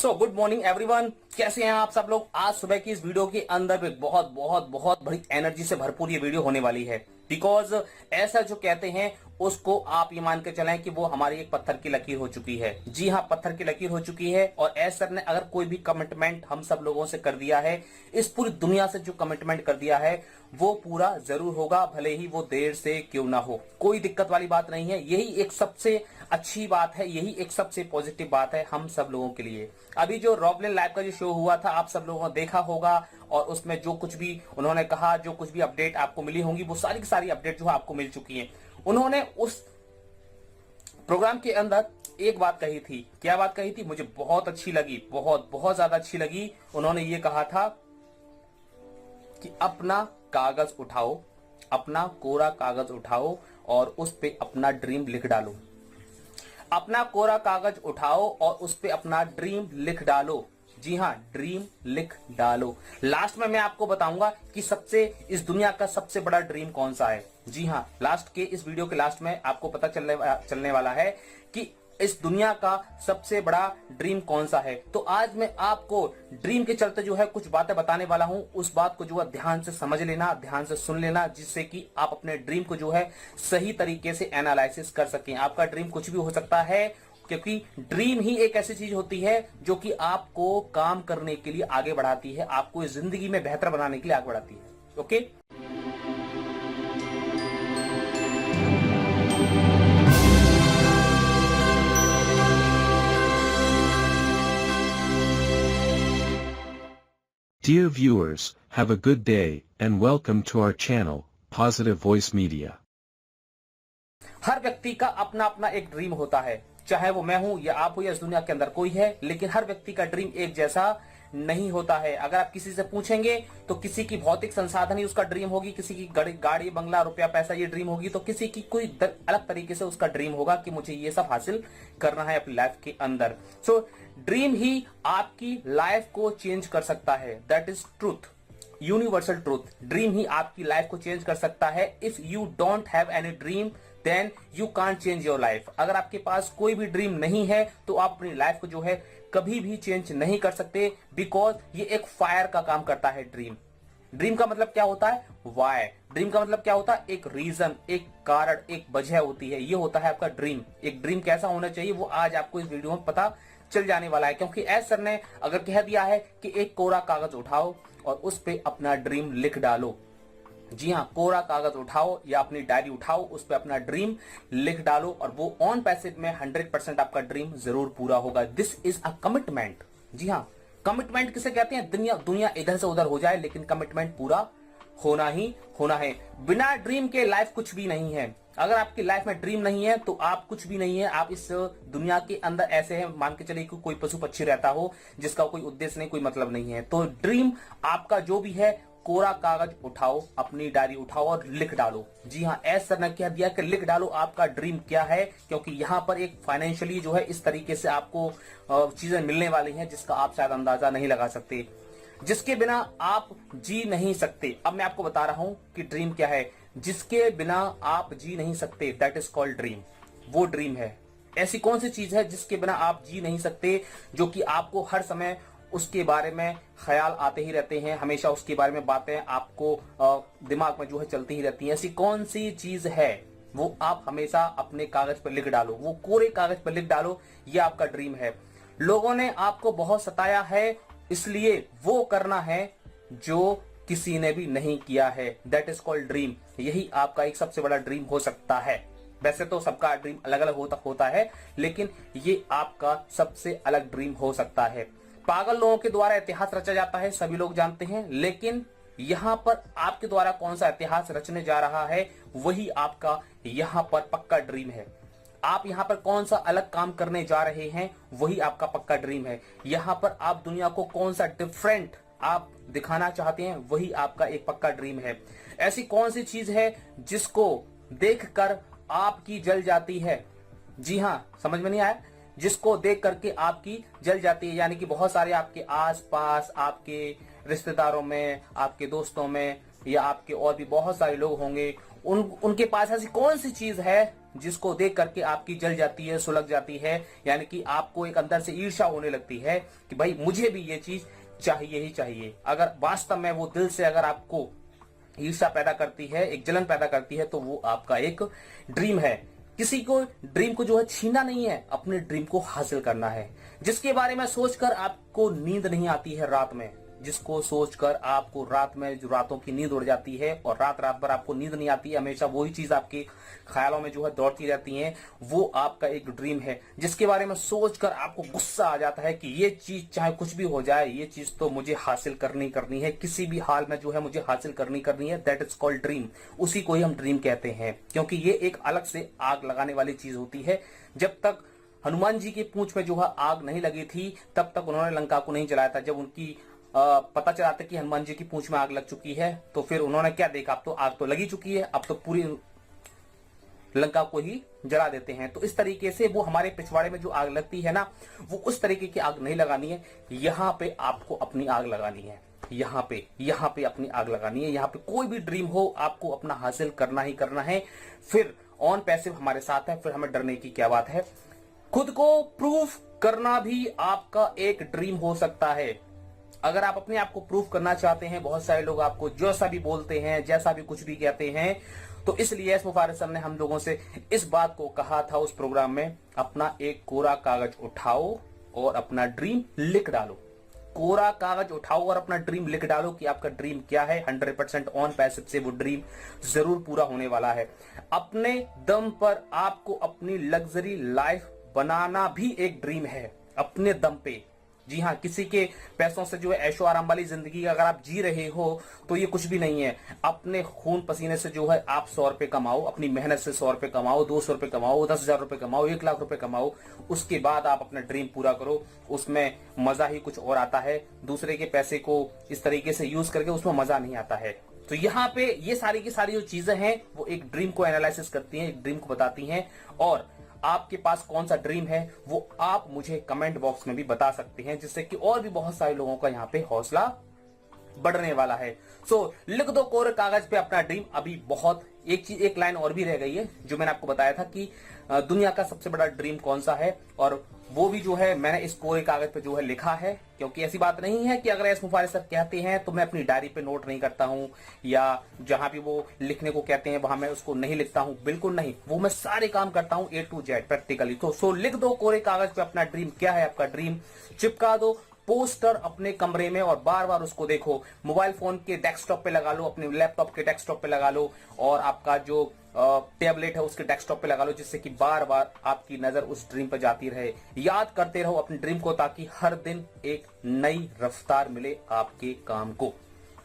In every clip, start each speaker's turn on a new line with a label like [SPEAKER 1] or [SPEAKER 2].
[SPEAKER 1] So good morning everyone, कैसे हैं आप सब लोग। आज सुबह की इस वीडियो के अंदर एक बहुत बहुत बहुत बड़ी एनर्जी से भरपूर ये वीडियो होने वाली है। बिकॉज ऐसा जो कहते हैं उसको आप ये मान के चलें कि वो हमारी एक पत्थर की लकीर हो चुकी है। जी हाँ, पत्थर की लकीर हो चुकी है। और एस सर ने अगर कोई भी कमिटमेंट हम सब लोगों से कर दिया है, इस पूरी दुनिया से जो कमिटमेंट कर दिया है वो पूरा जरूर होगा, भले ही वो देर से क्यों ना हो। कोई दिक्कत वाली बात नहीं है। यही एक सबसे अच्छी बात है, यही एक सबसे पॉजिटिव बात है हम सब लोगों के लिए। अभी जो रॉबलिन लाइव का जो शो हुआ था आप सब लोगों ने देखा होगा, और उसमें जो कुछ भी उन्होंने कहा, जो कुछ भी अपडेट आपको मिली होंगी, वो सारी की सारी अपडेट जो है आपको मिल चुकी है। उन्होंने उस प्रोग्राम के अंदर एक बात कही थी। क्या बात कही थी? मुझे बहुत अच्छी लगी, बहुत बहुत ज्यादा अच्छी लगी। उन्होंने ये कहा था कि अपना कागज उठाओ, अपना कोरा कागज उठाओ और उस पे अपना ड्रीम लिख डालो। अपना कोरा कागज उठाओ और उस पे अपना ड्रीम लिख डालो। जी हाँ, ड्रीम लिख डालो। लास्ट में मैं आपको बताऊंगा कि सबसे इस दुनिया का सबसे बड़ा ड्रीम कौन सा है। जी हाँ, लास्ट के इस वीडियो के लास्ट में आपको पता चलने वाला है कि इस दुनिया का सबसे बड़ा ड्रीम कौन सा है। तो आज मैं आपको ड्रीम के चलते जो है कुछ बातें बताने वाला हूं। उस बात को जो है ध्यान से समझ लेना, ध्यान से सुन लेना, जिससे कि आप अपने ड्रीम को जो है सही तरीके से एनालिसिस कर सकें। आपका ड्रीम कुछ भी हो सकता है, क्योंकि ड्रीम ही एक ऐसी चीज होती है जो कि आपको काम करने के लिए आगे बढ़ाती है, आपको इस जिंदगी में बेहतर बनाने के लिए आगे बढ़ाती है। Okay,
[SPEAKER 2] Dear viewers, have a good day and welcome to our channel, Positive Voice Media.
[SPEAKER 1] हर व्यक्ति का अपना अपना एक ड्रीम होता है, चाहे वो मैं हूं या आप हो या इस दुनिया के अंदर कोई है, लेकिन हर व्यक्ति का ड्रीम एक जैसा नहीं होता है। अगर आप किसी से पूछेंगे तो किसी की भौतिक संसाधन ही उसका ड्रीम होगी, किसी की गाड़ी बंगला रुपया पैसा ये ड्रीम होगी, तो किसी की कोई अलग तरीके से उसका ड्रीम होगा कि मुझे ये सब हासिल करना है अपनी लाइफ के अंदर। सो ड्रीम ही आपकी लाइफ को चेंज कर सकता है। That is truth, universal truth. Dream ही आपकी लाइफ को चेंज कर सकता है। If you don't have any dream then you can't change your life. अगर आपके पास कोई भी ड्रीम नहीं है तो आप अपनी लाइफ को जो है कभी भी चेंज नहीं कर सकते, बिकॉज ये एक फायर का काम करता है। ड्रीम का मतलब क्या होता है? वाई। ड्रीम का मतलब क्या होता है? एक रीजन, एक कारण, एक वजह होती है। ये होता है आपका ड्रीम। एक ड्रीम कैसा होना चाहिए वो आज आपको इस वीडियो में पता चल जाने वाला है, क्योंकि एस सर ने अगर कह दिया है कि एक कोरा कागज उठाओ और उस पे अपना ड्रीम लिख डालो। जी हाँ, कोरा कागज उठाओ या अपनी डायरी उठाओ, उस पे अपना ड्रीम लिख डालो और वो ऑन पैसेज में 100% आपका ड्रीम जरूर पूरा होगा। This is a commitment. जी हाँ, कमिटमेंट किसे कहते हैं? दुनिया इधर से उधर हो जाए लेकिन कमिटमेंट पूरा होना ही होना है। बिना ड्रीम के लाइफ कुछ भी नहीं है। अगर आपकी लाइफ में ड्रीम नहीं है तो आप कुछ भी नहीं है। आप इस दुनिया के अंदर ऐसे हैं, मान के चलिए कि कोई पशु पक्षी रहता हो जिसका कोई उद्देश्य नहीं, कोई मतलब नहीं है। तो ड्रीम आपका जो भी है, कोरा कागज उठाओ, अपनी डायरी उठाओ और लिख डालो। जी हाँ, एस सर ने कह दिया कि लिख डालो आपका ड्रीम क्या है, क्योंकि यहाँ पर एक फाइनेंशियली जो है इस तरीके से आपको चीजें मिलने वाली हैं जिसका आप शायद अंदाजा नहीं लगा सकते, जिसके बिना आप जी नहीं सकते। अब मैं आपको बता रहा हूं कि ड्रीम क्या है। जिसके बिना आप जी नहीं सकते, दैट इज कॉल्ड ड्रीम। वो ड्रीम है। ऐसी कौन सी चीज है जिसके बिना आप जी नहीं सकते, जो कि आपको हर समय उसके बारे में ख्याल आते ही रहते हैं, हमेशा उसके बारे में बातें आपको दिमाग में जो है चलती ही रहती हैं। ऐसी कौन सी चीज है वो आप हमेशा अपने कागज पर लिख डालो, वो कोरे कागज पर लिख डालो। ये आपका ड्रीम है। लोगों ने आपको बहुत सताया है, इसलिए वो करना है जो किसी ने भी नहीं किया है। That is called dream. यही आपका एक सबसे बड़ा ड्रीम हो सकता है। वैसे तो सबका ड्रीम अलग अलग होता है, लेकिन ये आपका सबसे अलग ड्रीम हो सकता है। पागल लोगों के द्वारा इतिहास रचा जाता है, सभी लोग जानते हैं, लेकिन यहां पर आपके द्वारा कौन सा इतिहास रचने जा रहा है, वही आपका यहां पर पक्का ड्रीम है। आप यहां पर कौन सा अलग काम करने जा रहे हैं, वही आपका पक्का ड्रीम है। यहां पर आप दुनिया को कौन सा डिफरेंट आप दिखाना चाहते हैं, वही आपका एक पक्का ड्रीम है। ऐसी कौन सी चीज है जिसको देखकर आपकी जल जाती है? जी हां, समझ में नहीं आया? जिसको देख करके आपकी जल जाती है, यानी कि बहुत सारे आपके आसपास, आपके रिश्तेदारों में, आपके दोस्तों में, या आपके और भी बहुत सारे लोग होंगे, उनके पास ऐसी कौन सी चीज है जिसको देख करके आपकी जल जाती है, सुलग जाती है, यानी कि आपको एक अंदर से ईर्ष्या होने लगती है कि भाई मुझे भी ये चीज चाहिए ही चाहिए। अगर वास्तव में वो दिल से अगर आपको ईर्ष्या पैदा करती है, एक जलन पैदा करती है, तो वो आपका एक ड्रीम है। किसी को ड्रीम को जो है छीनना नहीं है, अपने ड्रीम को हासिल करना है। जिसके बारे में सोचकर आपको नींद नहीं आती है रात में, जिसको सोचकर आपको रात में जो रातों की नींद उड़ जाती है और रात रात भर आपको नींद नहीं आती है, हमेशा वही चीज आपके ख्यालों में जो है दौड़ती रहती है, वो आपका एक ड्रीम है। जिसके बारे में सोचकर आपको गुस्सा आ जाता है कि ये चीज चाहे कुछ भी हो जाए, ये चीज तो मुझे हासिल करनी है, किसी भी हाल में जो है मुझे हासिल करनी है। That is called dream. उसी को ही हम ड्रीम कहते हैं, क्योंकि ये एक अलग से आग लगाने वाली चीज होती है। जब तक हनुमान जी की पूंछ में जो है आग नहीं लगी थी, तब तक उन्होंने लंका को नहीं जलाया था। जब उनकी पता चला था कि हनुमान जी की पूंछ में आग लग चुकी है, तो फिर उन्होंने क्या देखा, अब तो आग तो लगी चुकी है, अब तो पूरी लंका को ही जला देते हैं। तो इस तरीके से वो हमारे पिछवाड़े में जो आग लगती है ना, वो उस तरीके की आग नहीं लगानी है। यहाँ पे आपको अपनी आग लगानी है, यहाँ पे अपनी आग लगानी है। यहाँ पे कोई भी ड्रीम हो, आपको अपना हासिल करना ही करना है। फिर ऑन पैसिव हमारे साथ है, फिर हमें डरने की क्या बात है। खुद को प्रूफ करना भी आपका एक ड्रीम हो सकता है। अगर आप अपने आप को प्रूफ करना चाहते हैं, बहुत सारे लोग आपको जैसा भी बोलते हैं, जैसा भी कुछ भी कहते हैं, तो इसलिए एस मुफारिस सर ने हम लोगों से इस बात को कहा था उस प्रोग्राम में, अपना एक कोरा कागज उठाओ और अपना ड्रीम लिख डालो। कोरा कागज उठाओ और अपना ड्रीम लिख डालो कि आपका ड्रीम क्या है। 100% ऑन पैसिव से वो ड्रीम जरूर पूरा होने वाला है। अपने दम पर आपको अपनी लग्जरी लाइफ बनाना भी एक ड्रीम है, अपने दम पे। जी हाँ, किसी के पैसों से जो है ऐशो आराम वाली जिंदगी अगर आप जी रहे हो तो ये कुछ भी नहीं है। अपने खून पसीने से जो है आप 100 रुपए कमाओ, अपनी मेहनत से 100 रुपए कमाओ, 200 रुपए कमाओ, 10,000 रुपए कमाओ, 1 लाख रुपए कमाओ। उसके बाद आप अपना ड्रीम पूरा करो, उसमें मजा ही कुछ और आता है। दूसरे के पैसे को इस तरीके से यूज करके उसमें मजा नहीं आता है। तो यहाँ पे ये सारी की सारी जो चीजें हैं वो एक ड्रीम को एनालिसिस करती हैं, एक ड्रीम को बताती हैं। और आपके पास कौन सा ड्रीम है वो आप मुझे कमेंट बॉक्स में भी बता सकते हैं, जिससे कि और भी बहुत सारे लोगों का यहाँ पे हौसला बढ़ने वाला है। सो लिख दो कोरे कागज पे अपना ड्रीम। अभी बहुत एक लाइन और भी रह गई है, जो मैंने आपको बताया था कि दुनिया का सबसे बड़ा ड्रीम कौन सा है, और वो भी जो है मैंने इस कोरे कागज पे जो है लिखा है। क्योंकि ऐसी बात नहीं है कि अगर एस मुफारिस सर कहते हैं तो मैं अपनी डायरी पे नोट नहीं करता हूं, या जहां भी वो लिखने को कहते हैं वहां मैं उसको नहीं लिखता हूं। बिल्कुल नहीं, वो मैं सारे काम करता हूं A to Z प्रैक्टिकली। तो सो लिख दो कोरे कागज पे अपना ड्रीम क्या है। आपका ड्रीम चिपका दो पोस्टर अपने कमरे में और बार बार उसको देखो। मोबाइल फोन के डेस्कटॉप पे लगा लो, अपने लैपटॉप के डेस्कटॉप पे लगा लो, और आपका जो टैबलेट है उसके डेस्कटॉप पे लगा लो, जिससे कि बार बार आपकी नजर उस ड्रीम पर जाती रहे। याद करते रहो अपने ड्रीम को, ताकि हर दिन एक नई रफ्तार मिले आपके काम को।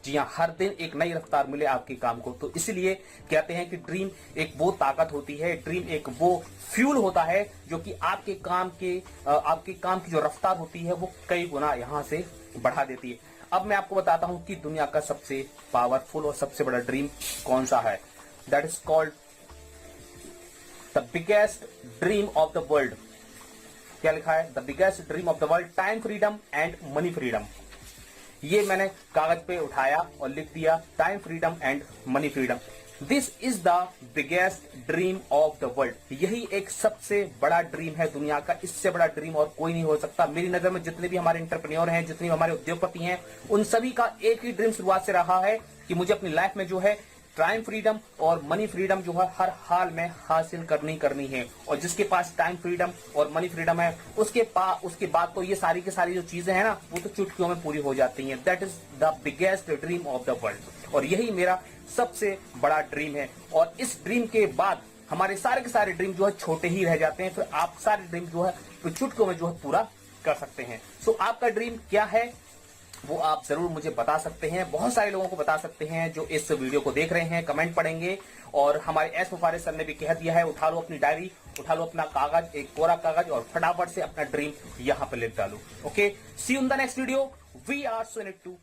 [SPEAKER 1] जी हाँ, हर दिन एक नई रफ्तार मिले आपके काम को। तो इसलिए कहते हैं कि ड्रीम एक वो ताकत होती है, ड्रीम एक वो फ्यूल होता है जो कि आपके काम की जो रफ्तार होती है वो कई गुना यहां से बढ़ा देती है। अब मैं आपको बताता हूं कि दुनिया का सबसे पावरफुल और सबसे बड़ा ड्रीम कौन सा है। That is called the biggest dream of the world. क्या लिखा है? The biggest dream of the world, time freedom and money freedom. ये मैंने कागज पे उठाया और लिख दिया, time freedom and money freedom. This is the biggest dream of the world. यही एक सबसे बड़ा ड्रीम है दुनिया का। इससे बड़ा ड्रीम और कोई नहीं हो सकता। मेरी नजर में जितने भी हमारे एंटरप्रेन्योर हैं, जितने भी हमारे उद्योगपति हैं, उन सभी का एक ही ड्रीम शुरुआत से रहा है कि मुझे अपनी लाइफ में जो है टाइम फ्रीडम और मनी फ्रीडम जो है हर हाल में हासिल करनी है। और जिसके पास टाइम फ्रीडम और मनी फ्रीडम है उसके बाद तो ये सारी की सारी जो चीजें हैं ना, वो तो चुटकियों में पूरी हो जाती हैं। That is the biggest dream of the world. और यही मेरा सबसे बड़ा ड्रीम है। और इस ड्रीम के बाद हमारे सारे के सारे ड्रीम जो है छोटे ही रह जाते हैं। फिर आप सारे ड्रीम जो है चुटकियों में जो है पूरा कर सकते हैं। सो आपका ड्रीम क्या है वो आप जरूर मुझे बता सकते हैं। बहुत सारे लोगों को बता सकते हैं जो इस वीडियो को देख रहे हैं, कमेंट पढ़ेंगे। और हमारे एस मुफारिस सर ने भी कह दिया है, उठा लो अपनी डायरी, उठा लो अपना कागज, एक कोरा कागज, और फटाफट से अपना ड्रीम यहां पर लिख डालो। Okay, see you in the next video. We are so in it to